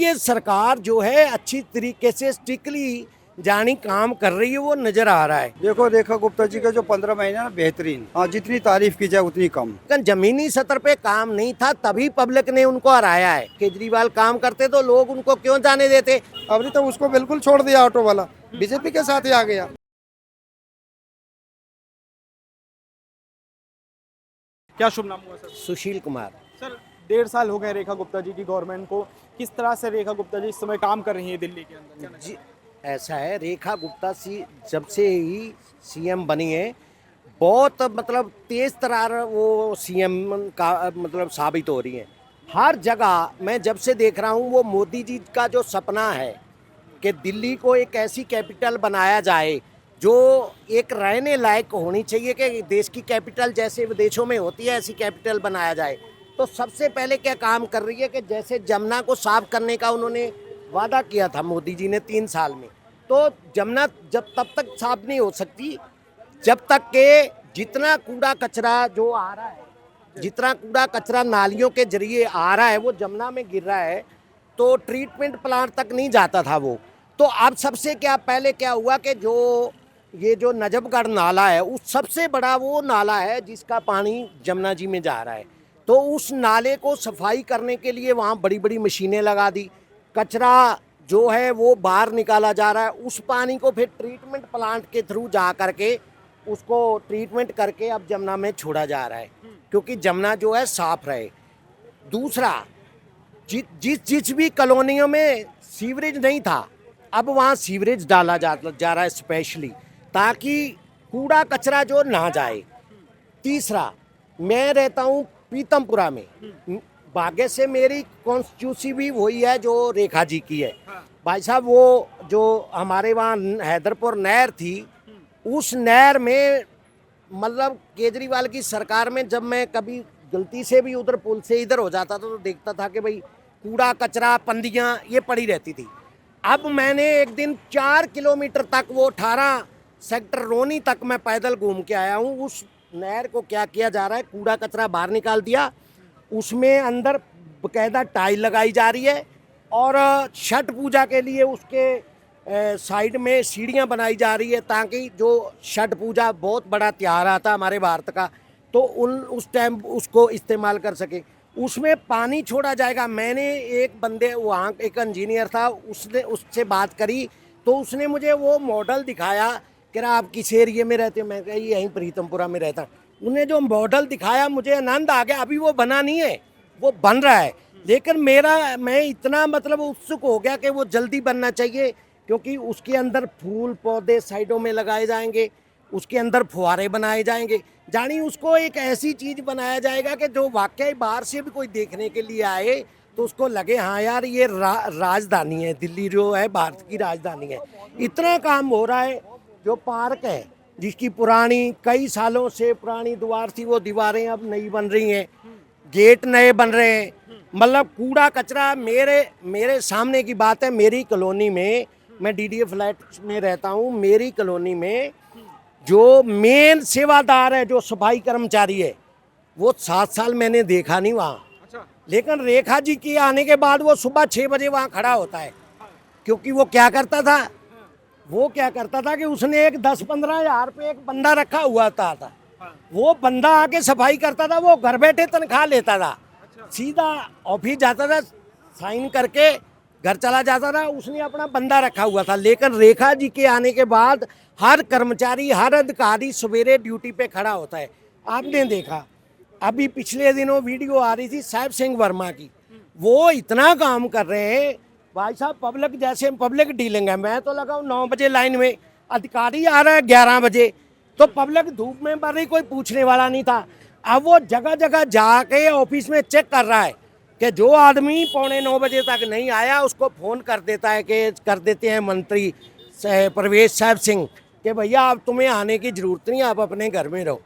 ये सरकार जो है अच्छी तरीके से स्ट्रिक्टली जानी काम कर रही है, वो नजर आ रहा है। देखो रेखा गुप्ता जी का जो 15 महीना ना बेहतरीन, हाँ जितनी तारीफ की जाए उतनी कम। लेकिन जमीनी सतर पे काम नहीं था, तभी पब्लिक ने उनको हराया है। केजरीवाल काम करते तो लोग उनको क्यों जाने देते। अभी तो उसको बिल्कुल छोड़ दिया ऑटो वाला, बीजेपी के साथ ही आ गया। क्या शुभ नाम हुआ सर? सुशील कुमार। सर 1.5 साल हो गए रेखा गुप्ता जी की गवर्नमेंट को, किस तरह से रेखा गुप्ता जी इस समय काम कर रही है दिल्ली के अंदर? जी, ऐसा है, रेखा गुप्ता जब से ही सीएम बनी है, बहुत मतलब तेज तरार वो सीएम का मतलब साबित हो रही है। हर जगह मैं जब से देख रहा हूँ, वो मोदी जी का जो सपना है कि दिल्ली को एक ऐसी कैपिटल बनाया जाए जो एक रहने लायक होनी चाहिए, कि देश की कैपिटल जैसे विदेशों में होती है ऐसी कैपिटल बनाया जाए। तो सबसे पहले क्या काम कर रही है कि जैसे जमुना को साफ करने का उन्होंने वादा किया था मोदी जी ने 3 साल में, तो जमुना जब तब तक साफ नहीं हो सकती जब तक के जितना कूड़ा कचरा जो आ रहा है, जितना कूड़ा कचरा नालियों के जरिए आ रहा है वो जमुना में गिर रहा है, तो ट्रीटमेंट प्लांट तक नहीं जाता था वो। तो अब सबसे क्या पहले क्या हुआ कि जो ये जो नजफगढ़ नाला है, उस सबसे बड़ा वो नाला है जिसका पानी जमुना जी में जा रहा है। तो उस नाले को सफाई करने के लिए वहाँ बड़ी बड़ी मशीनें लगा दी, कचरा जो है वो बाहर निकाला जा रहा है। उस पानी को फिर ट्रीटमेंट प्लांट के थ्रू जा करके उसको ट्रीटमेंट करके अब जमुना में छोड़ा जा रहा है, क्योंकि जमुना जो है साफ रहे। दूसरा, जिस जिस भी कॉलोनियों में सीवरेज नहीं था, अब वहाँ सीवरेज डाला जा रहा है स्पेशली, ताकि कूड़ा कचरा जो ना जाए। तीसरा, मैं रहता हूँ पीतमपुरा में, भाग्य से मेरी कॉन्स्टिट्यूंसी भी वही है जो रेखा जी की है। भाई साहब, वो जो हमारे वहाँ हैदरपुर नहर थी, उस नहर में मतलब केजरीवाल की सरकार में जब मैं कभी गलती से भी उधर पुल से इधर हो जाता था तो देखता था कि भाई कूड़ा कचरा पंदियाँ ये पड़ी रहती थी। अब मैंने एक दिन 4 किलोमीटर तक, वो 18 सेक्टर रोनी तक मैं पैदल घूम के आया हूँ। उस नहर को क्या किया जा रहा है, कूड़ा कचरा बाहर निकाल दिया, उसमें अंदर बकायदा टाइल लगाई जा रही है, और छठ पूजा के लिए उसके साइड में सीढ़ियाँ बनाई जा रही है, ताकि जो छठ पूजा बहुत बड़ा त्यौहार आता है हमारे भारत का, तो उस टाइम उसको इस्तेमाल कर सके। उसमें पानी छोड़ा जाएगा। मैंने एक बंदे वहाँ, एक इंजीनियर था, उससे बात करी तो उसने मुझे वो मॉडल दिखाया कि आप किस एरिए में रहते हो। मैं कहा यहीं प्रीतमपुरा में रहता। उन्हें जो मॉडल दिखाया मुझे आनंद आ गया। अभी वो बना नहीं है, वो बन रहा है, लेकिन मैं इतना मतलब उत्सुक हो गया कि वो जल्दी बनना चाहिए, क्योंकि उसके अंदर फूल पौधे साइडों में लगाए जाएंगे, उसके अंदर फुहारे बनाए जाएंगे, जानी उसको एक ऐसी चीज़ बनाया जाएगा कि जो वाकई बाहर से भी कोई देखने के लिए आए तो उसको लगे हाँ यार ये राजधानी है, दिल्ली जो है भारत की राजधानी है। इतना काम हो रहा है। जो पार्क है जिसकी पुरानी कई सालों से पुरानी दीवार थी, वो दीवारें अब नई बन रही हैं, गेट नए बन रहे हैं। मतलब कूड़ा कचरा मेरे सामने की बात है, मेरी कॉलोनी में, मैं डीडीए फ्लैट में रहता हूँ, मेरी कॉलोनी में जो मेन सेवादार है, जो सफाई कर्मचारी है, वो 7 साल मैंने देखा नहीं वहाँ। अच्छा। लेकिन रेखा जी के आने के बाद वो सुबह 6 बजे वहाँ खड़ा होता है, क्योंकि वो क्या करता था कि उसने एक 10-15 हज़ार पे एक बंदा रखा हुआ था। वो बंदा आके सफाई करता था, वो घर बैठे तनख्वाह लेता था, सीधा ऑफिस जाता था, साइन करके घर चला जाता था। उसने अपना बंदा रखा हुआ था। लेकिन रेखा जी के आने के बाद हर कर्मचारी, हर अधिकारी सवेरे ड्यूटी पे खड़ा होता है। आपने देखा अभी पिछले दिनों वीडियो आ रही थी साहिब सिंह वर्मा की, वो इतना काम कर रहे हैं भाई साहब। पब्लिक जैसे पब्लिक डीलिंग है, मैं तो लगा 9 बजे लाइन में, अधिकारी आ रहा है 11 बजे, तो पब्लिक धूप में मर रही, कोई पूछने वाला नहीं था। अब वो जगह जगह जाके ऑफिस में चेक कर रहा है कि जो आदमी 8:45 बजे तक नहीं आया उसको फ़ोन कर देते हैं मंत्री प्रवेश साहब सिंह कि भैया अब तुम्हें आने की ज़रूरत नहीं, आप अपने घर में रहो।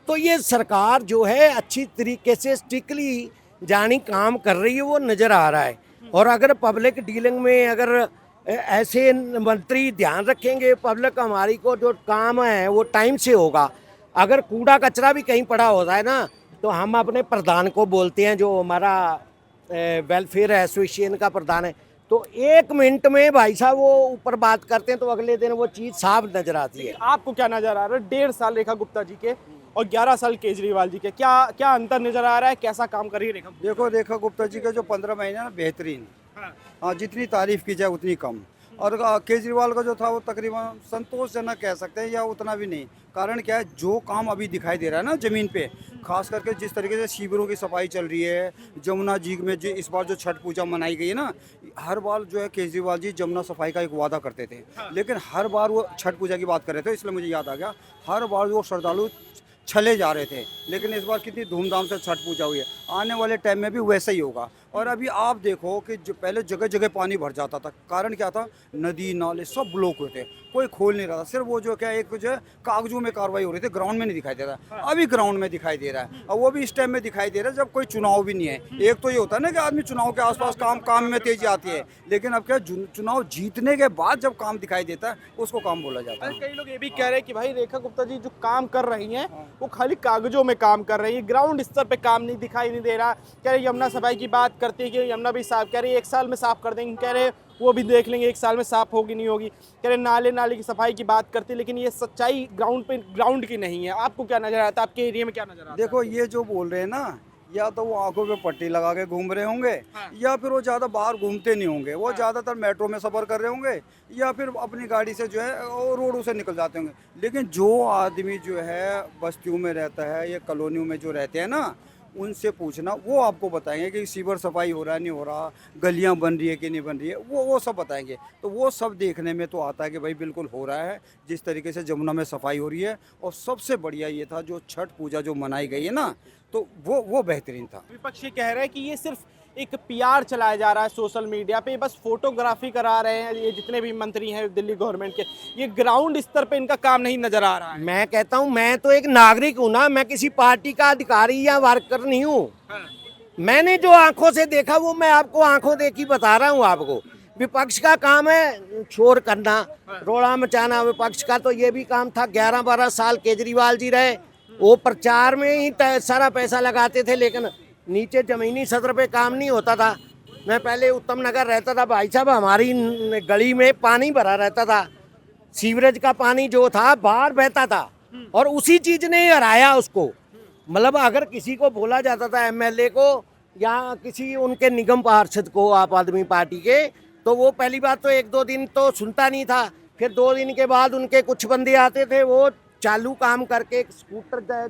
तो ये सरकार जो है अच्छी तरीके से स्ट्रिक्टली जानी काम कर रही है, वो नज़र आ रहा है। और अगर पब्लिक डीलिंग में अगर ऐसे मंत्री ध्यान रखेंगे, पब्लिक हमारी को जो काम है वो टाइम से होगा। अगर कूड़ा कचरा भी कहीं पड़ा होता है ना, तो हम अपने प्रधान को बोलते हैं, जो हमारा वेलफेयर एसोसिएशन का प्रधान है, तो 1 मिनट में भाई साहब वो ऊपर बात करते हैं तो अगले दिन वो चीज़ साफ नजर आती है। आपको क्या नजर आ रहा है 1.5 साल रेखा गुप्ता जी के और 11 साल केजरीवाल जी के, क्या क्या अंतर नजर आ रहा है, कैसा काम कर रही है रेखा गुप्ता? देखो रेखा गुप्ता जी के जो 15 महीने ना बेहतरीन, हाँ जितनी तारीफ की जाए उतनी कम। और केजरीवाल का जो था वो तकरीबन संतोषजनक कह सकते हैं या उतना भी नहीं। कारण क्या है, जो काम अभी दिखाई दे रहा है ना ज़मीन पे, खास करके जिस तरीके से शिविरों की सफाई चल रही है, जमुना जी में जो इस बार जो छठ पूजा मनाई गई है ना, हर बार जो है केजरीवाल जी जमुना सफाई का एक वादा करते थे, लेकिन हर बार वो छठ पूजा की बात कर रहे थे, इसलिए मुझे याद आ गया। हर बार वो श्रद्धालु छले जा रहे थे, लेकिन इस बार कितनी धूमधाम से छठ पूजा हुई है। आने वाले टाइम में भी वैसा ही होगा। और अभी आप देखो कि जो पहले जगह जगह पानी भर जाता था, कारण क्या था, नदी नाले सब ब्लॉक हुए थे, कोई खोल नहीं रहा था। सिर्फ वो जो क्या एक जो है कागजों में कार्रवाई हो रही थी, ग्राउंड में नहीं दिखाई दे रहा। अभी ग्राउंड में दिखाई दे रहा है, और वो भी इस टाइम में दिखाई दे रहा है जब कोई चुनाव भी नहीं है। एक तो ये होता है ना कि आदमी चुनाव के आसपास काम में तेजी आती है, लेकिन अब क्या चुनाव जीतने के बाद जब काम दिखाई देता है उसको काम बोला जाता है। कई लोग ये भी कह रहे हैं कि भाई रेखा गुप्ता जी जो काम कर रही हैं वो खाली कागजों में काम कर रही है, ग्राउंड स्तर पे काम नहीं दिखाई नहीं दे रहा। कह रहे यमुना सफाई की बात करती है कि यमुना भी साफ, कह रही 1 साल में साफ कर देंगे, कह रहे वो भी देख लेंगे 1 साल में साफ होगी नहीं होगी, कह रहे नाले की सफाई की बात करते हैं, लेकिन ये सच्चाई ग्राउंड की नहीं है। आपको क्या नजर आता है, आपके एरिया में क्या नजर आता है? देखो ये जो बोल रहे हैं ना, या तो वो आंखों पे पट्टी लगा के घूम रहे होंगे, या फिर वो ज़्यादा बाहर घूमते नहीं होंगे, वो ज़्यादातर मेट्रो में सफ़र कर रहे होंगे, या फिर अपनी गाड़ी से जो है वो रोडों से निकल जाते होंगे। लेकिन जो आदमी जो है बस्तियों में रहता है या कॉलोनियों में जो रहते हैं ना, उनसे पूछना, वो आपको बताएंगे कि सीवर सफाई हो रहा है नहीं हो रहा, गलियां बन रही है कि नहीं बन रही है, वो सब बताएंगे। तो वो सब देखने में तो आता है कि भाई बिल्कुल हो रहा है, जिस तरीके से जमुना में सफाई हो रही है। और सबसे बढ़िया ये था जो छठ पूजा जो मनाई गई है ना, तो वो बेहतरीन था। विपक्ष ये कह रहा है कि ये सिर्फ एक पीआर चलाया जा रहा है सोशल मीडिया पे, बस फोटोग्राफी करा रहे हैं ये जितने भी मंत्री हैं दिल्ली गवर्नमेंट के, ये ग्राउंड स्तर पे इनका काम नहीं नजर आ रहा है। मैं कहता हूँ, मैं तो एक नागरिक हूँ ना, मैं किसी पार्टी का अधिकारी या वर्कर नहीं हूँ। मैंने जो आंखों से देखा वो मैं आपको आंखों देखी बता रहा हूँ आपको। विपक्ष का काम है शोर करना, रोड़ा मचाना। विपक्ष का तो ये भी काम था। 11-12 साल केजरीवाल जी रहे, वो प्रचार में ही सारा पैसा लगाते थे, लेकिन नीचे जमीनी सतर पे काम नहीं होता था। मैं पहले उत्तम नगर रहता था भाई साहब, हमारी गली में पानी भरा रहता था, सीवरेज का पानी जो था बाहर बहता था, और उसी चीज ने हराया उसको। मतलब अगर किसी को बोला जाता था एमएलए को या किसी उनके निगम पार्षद को आप आदमी पार्टी के, तो वो पहली बात तो 1-2 दिन तो सुनता नहीं था। फिर 2 दिन के बाद उनके कुछ बंदे आते थे, वो चालू काम करके स्कूटर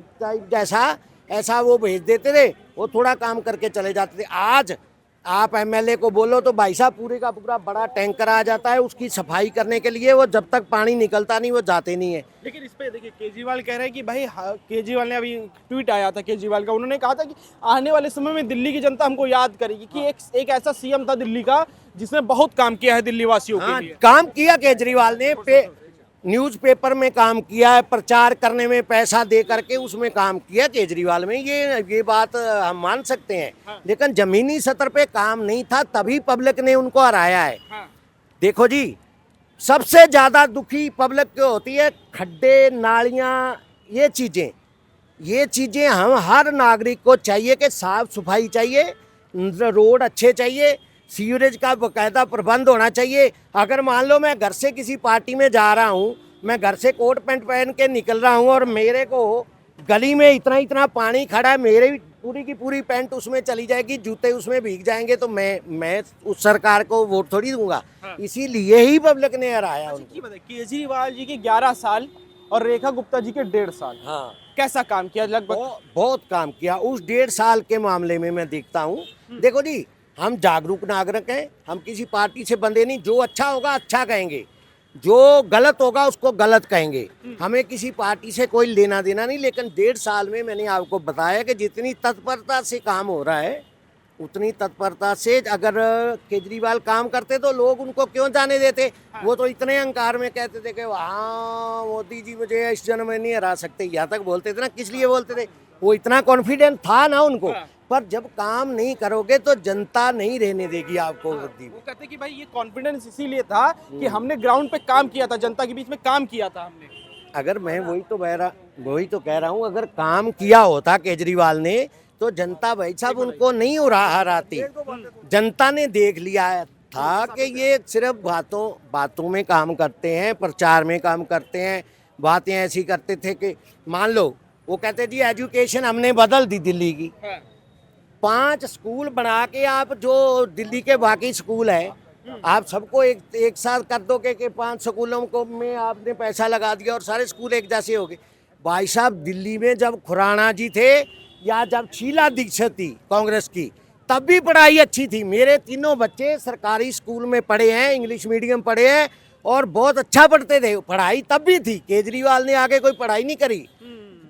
जैसा ऐसा वो भेज देते थे, वो थोड़ा काम करके चले जाते थे। आज आप एमएलए को बोलो तो भाई साहब पूरे का पूरा बड़ा टैंकर आ जाता है उसकी सफाई करने के लिए, वो जब तक पानी निकलता नहीं वो जाते नहीं है। लेकिन इस पे देखिए केजरीवाल कह रहे हैं कि भाई केजरीवाल ने अभी ट्वीट आया था केजरीवाल का, उन्होंने कहा था कि आने वाले समय में दिल्ली की जनता हमको याद करेगी कि एक ऐसा सीएम था दिल्ली का जिसने बहुत काम किया है दिल्ली वासियों के लिए। काम किया केजरीवाल ने, न्यूज़पेपर में काम किया है, प्रचार करने में पैसा दे करके उसमें काम किया केजरीवाल में, ये बात हम मान सकते हैं। लेकिन जमीनी सतर पे काम नहीं था, तभी पब्लिक ने उनको हराया है। देखो जी, सबसे ज्यादा दुखी पब्लिक क्यों होती है, खड्डे नालियाँ, ये चीजें हम हर नागरिक को चाहिए कि साफ सफाई चाहिए, रोड अच्छे चाहिए, सीवरेज का बाकायदा प्रबंध होना चाहिए। अगर मान लो मैं घर से किसी पार्टी में जा रहा हूँ, मैं घर से कोट पैंट पहन के निकल रहा हूँ और मेरे को गली में इतना पानी खड़ा है, मेरे पूरी की पूरी पैंट उसमें चली जाएगी, जूते उसमें भीग जाएंगे, तो मैं उस सरकार को वोट थोड़ी दूंगा। इसीलिए ही पब्लिक ने हराया उनको। केजरीवाल जी के 11 साल और रेखा गुप्ता जी के 1.5 साल, हाँ, कैसा काम किया? लगभग बहुत काम किया। उस 1.5 साल के मामले में मैं देखता हूँ, देखो जी, हम जागरूक नागरिक हैं, हम किसी पार्टी से बंधे नहीं। जो अच्छा होगा अच्छा कहेंगे, जो गलत होगा उसको गलत कहेंगे। हमें किसी पार्टी से कोई लेना देना नहीं। लेकिन 1.5 साल में मैंने आपको बताया कि जितनी तत्परता से काम हो रहा है, उतनी तत्परता से अगर केजरीवाल काम करते तो लोग उनको क्यों जाने देते। वो तो इतने अहंकार में कहते थे कि हाँ मोदी जी मुझे इस जन्म में नहीं हरा सकते, यहाँ तक बोलते थे ना। किस लिए बोलते थे? वो इतना कॉन्फिडेंट था ना उनको। पर जब काम नहीं करोगे तो जनता नहीं रहने देगी आपको। वो कहते कि भाई ये कॉन्फिडेंस इसीलिए था कि हमने ग्राउंड पे काम किया था, जनता के बीच में काम किया था हमने। अगर मैं वही तो कह रहा हूँ, अगर काम किया होता केजरीवाल ने तो जनता भाई साहब उनको नहीं हराती। जनता ने देख लिया था कि ये सिर्फ बातों बातों में काम करते हैं, प्रचार में काम करते हैं। बातें ऐसी करते थे कि मान लो वो कहते जी एजुकेशन हमने बदल दी दिल्ली की, 5 स्कूल बना के आप जो दिल्ली के बाकी स्कूल है आप सबको एक साथ कर दो कि 5 स्कूलों को में आपने पैसा लगा दिया और सारे स्कूल एक जैसे हो गए। भाई साहब दिल्ली में जब खुराना जी थे या जब शीला दीक्षित थी कांग्रेस की, तब भी पढ़ाई अच्छी थी। मेरे तीनों बच्चे सरकारी स्कूल में पढ़े हैं, इंग्लिश मीडियम पढ़े हैं और बहुत अच्छा पढ़ते थे। पढ़ाई तब भी थी, केजरीवाल ने आगे कोई पढ़ाई नहीं करी,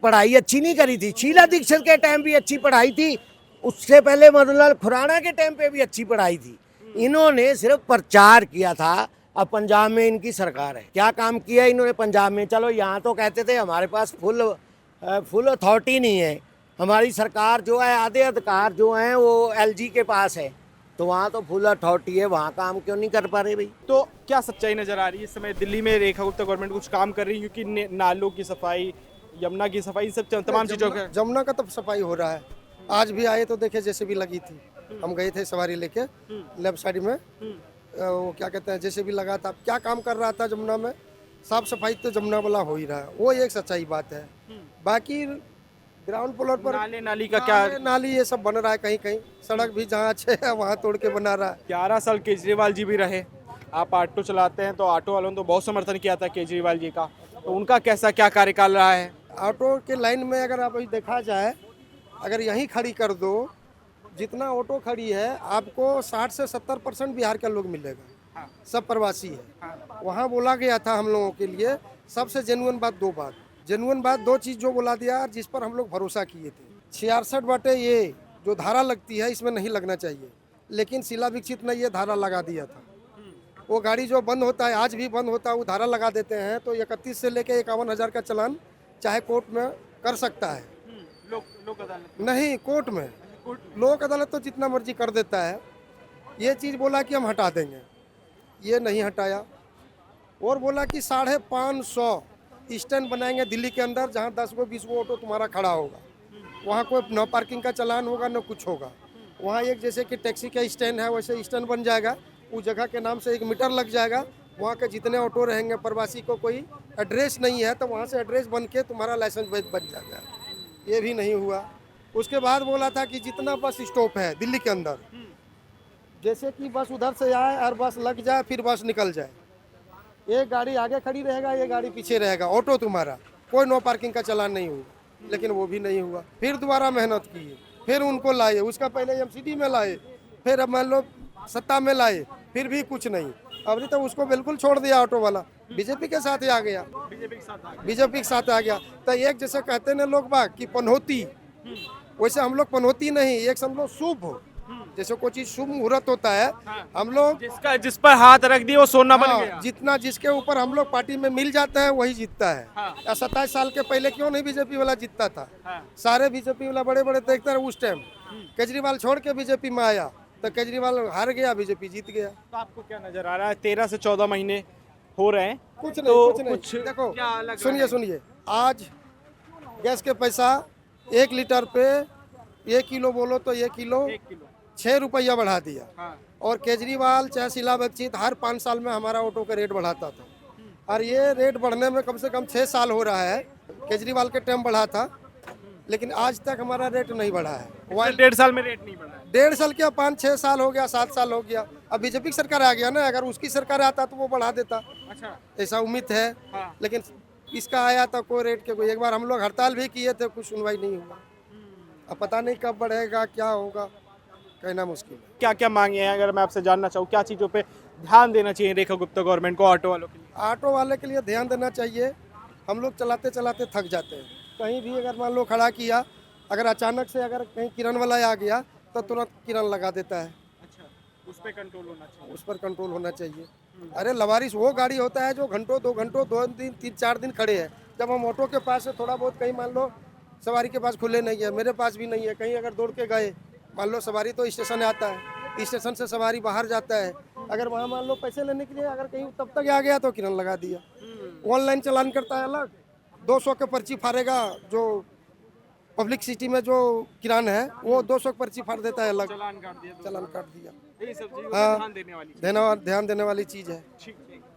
पढ़ाई अच्छी नहीं करी थी। शीला दीक्षित के टाइम भी अच्छी पढ़ाई थी, उससे पहले मदनलाल खुराना के टाइम पे भी अच्छी पढ़ाई थी। इन्होंने सिर्फ प्रचार किया था। अब पंजाब में इनकी सरकार है, क्या काम किया इन्होंने पंजाब में? चलो यहाँ तो कहते थे हमारे पास फुल अथॉरिटी नहीं है, हमारी सरकार जो है आधे अधिकार जो हैं वो एलजी के पास है, तो वहाँ तो फुल अथॉरिटी है, वहाँ काम क्यों नहीं कर पा रहे भाई? तो क्या सच्चाई नजर आ रही है इस समय दिल्ली में? रेखा गुप्ता गवर्नमेंट कुछ काम कर रही है? क्योंकि नालों की सफाई, यमुना की सफाई, सब तमाम चीजों का जमुना का तो सफाई हो रहा है। आज भी आए तो देखे जैसे भी लगी थी, हम गए थे सवारी लेके लेफ्ट साइड में, वो क्या कहते हैं जैसे भी लगा था। क्या काम कर रहा था जमुना में? साफ सफाई तो जमुना वाला हो ही रहा है, वो एक सच्चाई बात है। बाकी ग्राउंड फ्लोर पर नाली का क्या? नाली ये सब बन रहा है, कहीं कहीं सड़क भी जहाँ अच्छे है वहाँ तोड़ के बना रहा है। 11 साल केजरीवाल जी भी रहे, आप ऑटो चलाते हैं तो ऑटो वालों ने तो बहुत समर्थन किया था केजरीवाल जी का, तो उनका कैसा क्या कार्यकाल रहा है? ऑटो के लाइन में अगर आप देखा जाए, अगर यहीं खड़ी कर दो, जितना ऑटो खड़ी है आपको 60 से 70% बिहार का लोग मिलेगा, सब प्रवासी है। वहाँ बोला गया था हम लोगों के लिए सबसे जेन्युइन बात, दो चीज़ जो बोला दिया जिस पर हम लोग भरोसा किए थे। 66 बटे ये जो धारा लगती है इसमें नहीं लगना चाहिए, लेकिन शीला दीक्षित ने ये धारा लगा दिया था। वो गाड़ी जो बंद होता है, आज भी बंद होता है, वो धारा लगा देते हैं तो 31 से लेकर 51,000 का चालान चाहे कोर्ट में कर सकता है। लोक अदालत नहीं, कोर्ट में। लोक अदालत तो जितना मर्जी कर देता है। ये चीज़ बोला कि हम हटा देंगे, ये नहीं हटाया। और बोला कि 550 स्टैंड बनाएंगे दिल्ली के अंदर, जहाँ 10 गो 20 गो ऑटो तुम्हारा खड़ा होगा, वहाँ कोई न पार्किंग का चालान होगा न कुछ होगा। वहाँ एक जैसे कि टैक्सी का स्टैंड है वैसे स्टैंड बन जाएगा, उस जगह के नाम से 1 मीटर लग जाएगा। वहाँ के जितने ऑटो रहेंगे, प्रवासी को कोई एड्रेस नहीं है तो वहाँ से एड्रेस बन के तुम्हारा लाइसेंस बन जाएगा। ये भी नहीं हुआ। उसके बाद बोला था कि जितना बस स्टॉप है दिल्ली के अंदर, जैसे कि बस उधर से आए और बस लग जाए फिर बस निकल जाए, एक गाड़ी आगे खड़ी रहेगा, ये गाड़ी पीछे रहेगा, ऑटो तुम्हारा, कोई नो पार्किंग का चालान नहीं हुआ। लेकिन वो भी नहीं हुआ। फिर दोबारा मेहनत की, फिर उनको लाए, उसका पहले एमसीडी में लाए, फिर अब मान लो सत्ता में लाए, फिर भी कुछ नहीं। अभी तो उसको बिल्कुल छोड़ दिया ऑटो वाला, बीजेपी के साथ ही आ गया, बीजेपी के साथ आ गया। तो एक जैसे कहते हैं लोग बाग कि पनौती, वैसे हम लोग पनौती नहीं, एक समझ शुभ हो, जैसे कोई चीज शुभ मुहूर्त होता है, हम लोग जिस पर हाथ रख दिए वो सोना बन गया। जितना जिसके ऊपर हम लोग पार्टी में मिल जाते हैं वही जीतता है। 27 साल के पहले क्यों नहीं बीजेपी वाला जीतता था? सारे बीजेपी वाला बड़े बड़े देखते रहे उस टाइम। केजरीवाल छोड़ के बीजेपी में आया तो केजरीवाल हार गया, बीजेपी जीत गया। तो आपको क्या नजर आ रहा है? 13 से 14 महीने हो रहे हैं, कुछ नहीं, तो कुछ नहीं। कुछ देखो क्या अलग सुनिए, आज गैस के पैसा 1 लीटर पे 1 किलो बोलो तो 1 किलो 6 रुपया बढ़ा दिया। और केजरीवाल चाहे शीला दीक्षित हर 5 साल में हमारा ऑटो का रेट बढ़ाता था, और ये रेट बढ़ने में कम से कम 6 साल हो रहा है। केजरीवाल के टाइम बढ़ा था, लेकिन आज तक हमारा रेट नहीं बढ़ा है। 1.5 साल में रेट नहीं बढ़ा है। 1.5 साल क्या, 5-6 साल हो गया, 7 साल हो गया। अब बीजेपी की सरकार आ गया ना, अगर उसकी सरकार आता तो वो बढ़ा देता, अच्छा, ऐसा उम्मीद है। लेकिन इसका आया तो कोई रेट के कोई, एक बार हम लोग हड़ताल भी किए थे, कुछ सुनवाई नहीं हुआ। अब पता नहीं कब बढ़ेगा, क्या होगा, कहना मुश्किल है। क्या क्या मांगे हैं अगर मैं आपसे जानना चाहूँ, क्या चीज़ों पे ध्यान देना चाहिए रेखा गुप्ता गवर्नमेंट को ऑटो वालों के लिए? ऑटो वाले के लिए ध्यान देना चाहिए। हम लोग चलाते चलाते थक जाते हैं, कहीं भी अगर मान लो खड़ा किया, अगर अचानक से अगर कहीं किरण वाला आ गया तो तुरंत किरण लगा देता है। अच्छा, उस पर कंट्रोल होना चाहिए। उस पर कंट्रोल होना चाहिए। अरे लवारिस वो गाड़ी होता है जो घंटों 2 घंटों 2 दिन 3-4 दिन खड़े हैं। जब हम ऑटो के पास से थोड़ा बहुत कहीं मान लो सवारी के पास खुले नहीं है, मेरे पास भी नहीं है, कहीं अगर दौड़ के गए, मान लो सवारी तो स्टेशन आता है, स्टेशन से सवारी बाहर जाता है, अगर वहाँ मान लो पैसे लेने के लिए अगर कहीं तब तक आ गया तो किरण लगा दिया। ऑनलाइन चालान करता है अलग, 200 के पर्ची फाड़ेगा जो पब्लिक सिटी में जो किरान है वो 200 की पर्ची फाड़ देता है अलग, चालान काट दिया, चालान काट दिया। यही सब चीज़ हाँ। ध्यान देने वाली चीज़। ध्यान देने वाली चीज़ है। ठीक।